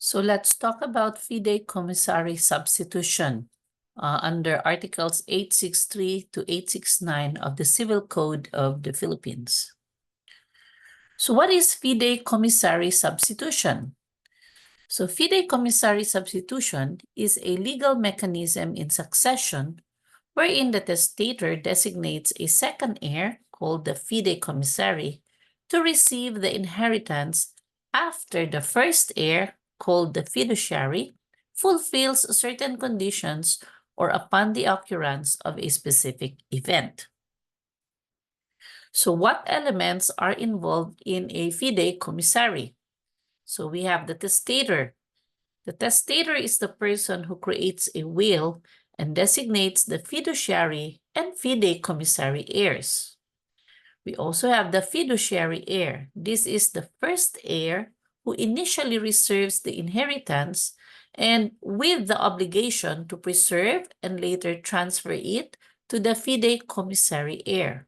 So let's talk about Fideicommissary Substitution under Articles 863 to 869 of the Civil Code of the Philippines. So what is Fideicommissary Substitution? So Fideicommissary Substitution is a legal mechanism in succession wherein the testator designates a second heir called the Fideicommissary to receive the inheritance after the first heir, called the fiduciary, fulfills certain conditions or upon the occurrence of a specific event. So what elements are involved in a fideicommissary? So we have the testator. The testator is the person who creates a will and designates the fiduciary and fideicommissary heirs. We also have the fiduciary heir. This is the first heir who initially reserves the inheritance and with the obligation to preserve and later transfer it to the fideicommissary heir.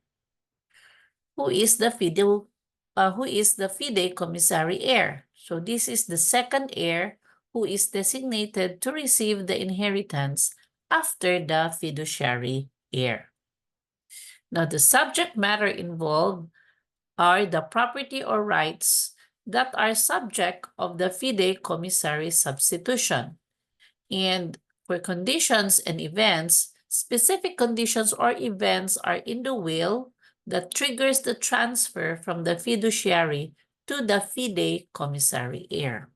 Who is the fideicommissary heir? So this is the second heir who is designated to receive the inheritance after the fiduciary heir. Now, the subject matter involved are the property or rights that are subject of the fideicommissary substitution. And for conditions and events, specific conditions or events are in the will that triggers the transfer from the fiduciary to the fideicommissary heir.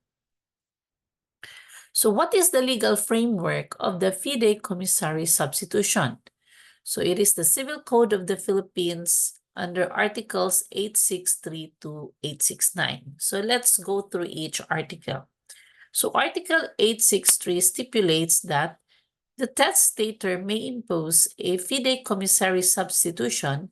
So what is the legal framework of the fideicommissary substitution? So it is the Civil Code of the Philippines under Articles 863 to 869. So let's go through each article. So Article 863 stipulates that the testator may impose a fideicommissary substitution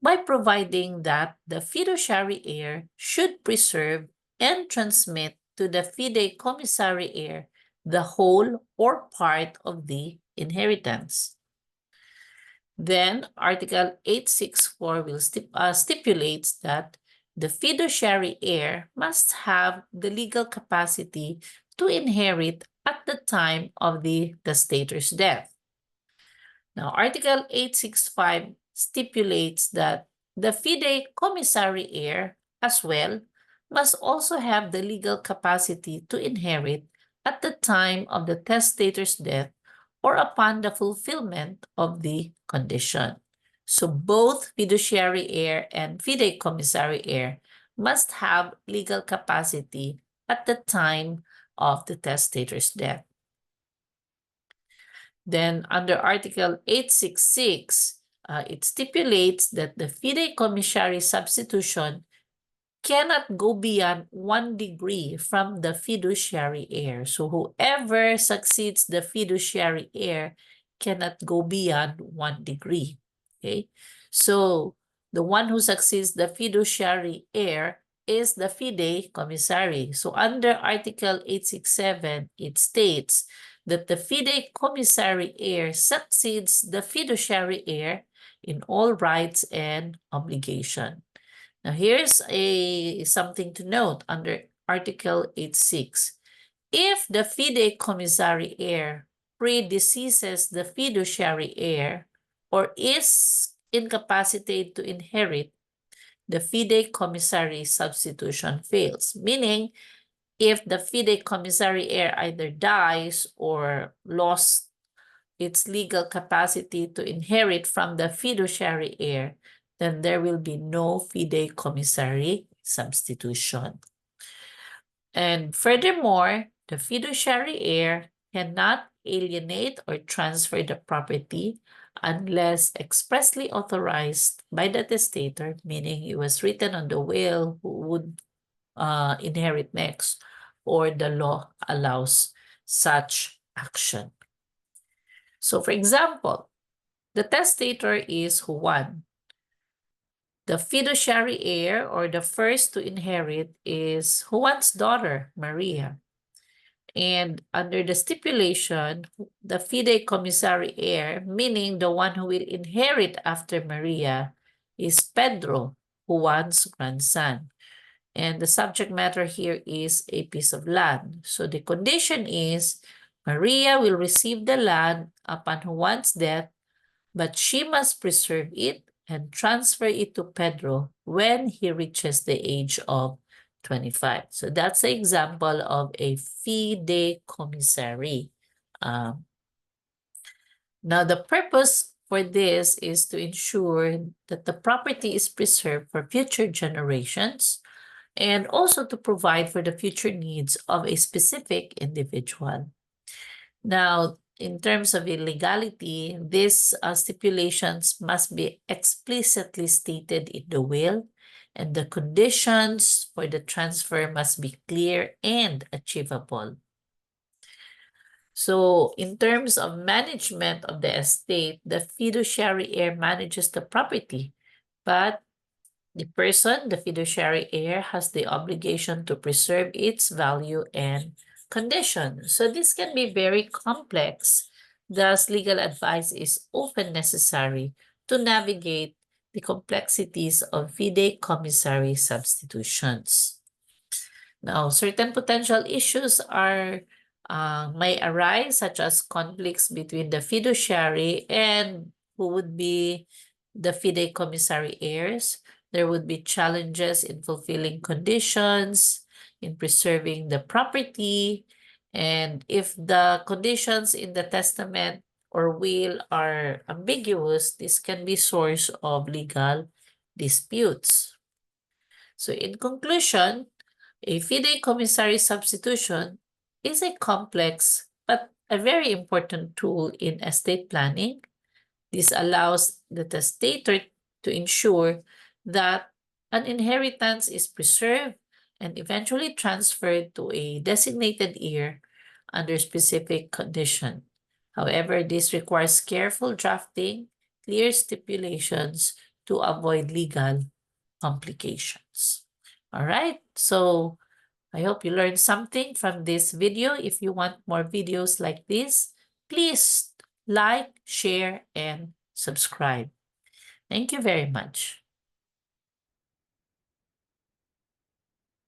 by providing that the fiduciary heir should preserve and transmit to the fideicommissary heir the whole or part of the inheritance. Then Article 864 will stipulates that the fiduciary heir must have the legal capacity to inherit at the time of the testator's death. Now, Article 865 stipulates that the fideicommissary heir as well must also have the legal capacity to inherit at the time of the testator's death or upon the fulfillment of the condition. So both fiduciary heir and fideicommissary heir must have legal capacity at the time of the testator's death. Then under Article 866, it stipulates that the fideicommissary substitution cannot go beyond 1 degree from the fiduciary heir. So whoever succeeds the fiduciary heir cannot go beyond 1 degree. Okay, so the one who succeeds the fiduciary heir is the fideicommissary. So under Article 867, it states that the fideicommissary heir succeeds the fiduciary heir in all rights and obligation. Now, here's something to note under Article 86. If the fideicommissary heir predeceases the fiduciary heir or is incapacitated to inherit, the fideicommissary substitution fails. Meaning, if the fideicommissary heir either dies or lost its legal capacity to inherit from the fiduciary heir, then there will be no fideicommissary substitution. And furthermore, the fiduciary heir cannot alienate or transfer the property unless expressly authorized by the testator, meaning it was written on the will who would inherit next, or the law allows such action. So for example, the testator is Juan. The fiduciary heir, or the first to inherit, is Juan's daughter, Maria. And under the stipulation, the fideicommissary heir, meaning the one who will inherit after Maria, is Pedro, Juan's grandson. And the subject matter here is a piece of land. So the condition is Maria will receive the land upon Juan's death, but she must preserve it and transfer it to Pedro when he reaches the age of 25. So that's an example of a fideicommissary. Now, the purpose for this is to ensure that the property is preserved for future generations and also to provide for the future needs of a specific individual. Now, in terms of illegality, these stipulations must be explicitly stated in the will, and the conditions for the transfer must be clear and achievable. So, in terms of management of the estate, the fiduciary heir manages the property, but the person, the fiduciary heir, has the obligation to preserve its value and condition. So this can be very complex. Thus, legal advice is often necessary to navigate the complexities of fideicommissary substitutions. Now, certain potential issues may arise, such as conflicts between the fiduciary and who would be the fideicommissary heirs. There would be challenges in fulfilling conditions, in preserving the property, and if the conditions in the testament or will are ambiguous, this can be source of legal disputes. So in conclusion, a fideicommissary substitution is a complex but a very important tool in estate planning. This allows the testator to ensure that an inheritance is preserved and eventually transferred to a designated heir under specific condition. However, this requires careful drafting, clear stipulations to avoid legal complications. All right, so I hope you learned something from this video. If you want more videos like this, please like, share, and subscribe. Thank you very much.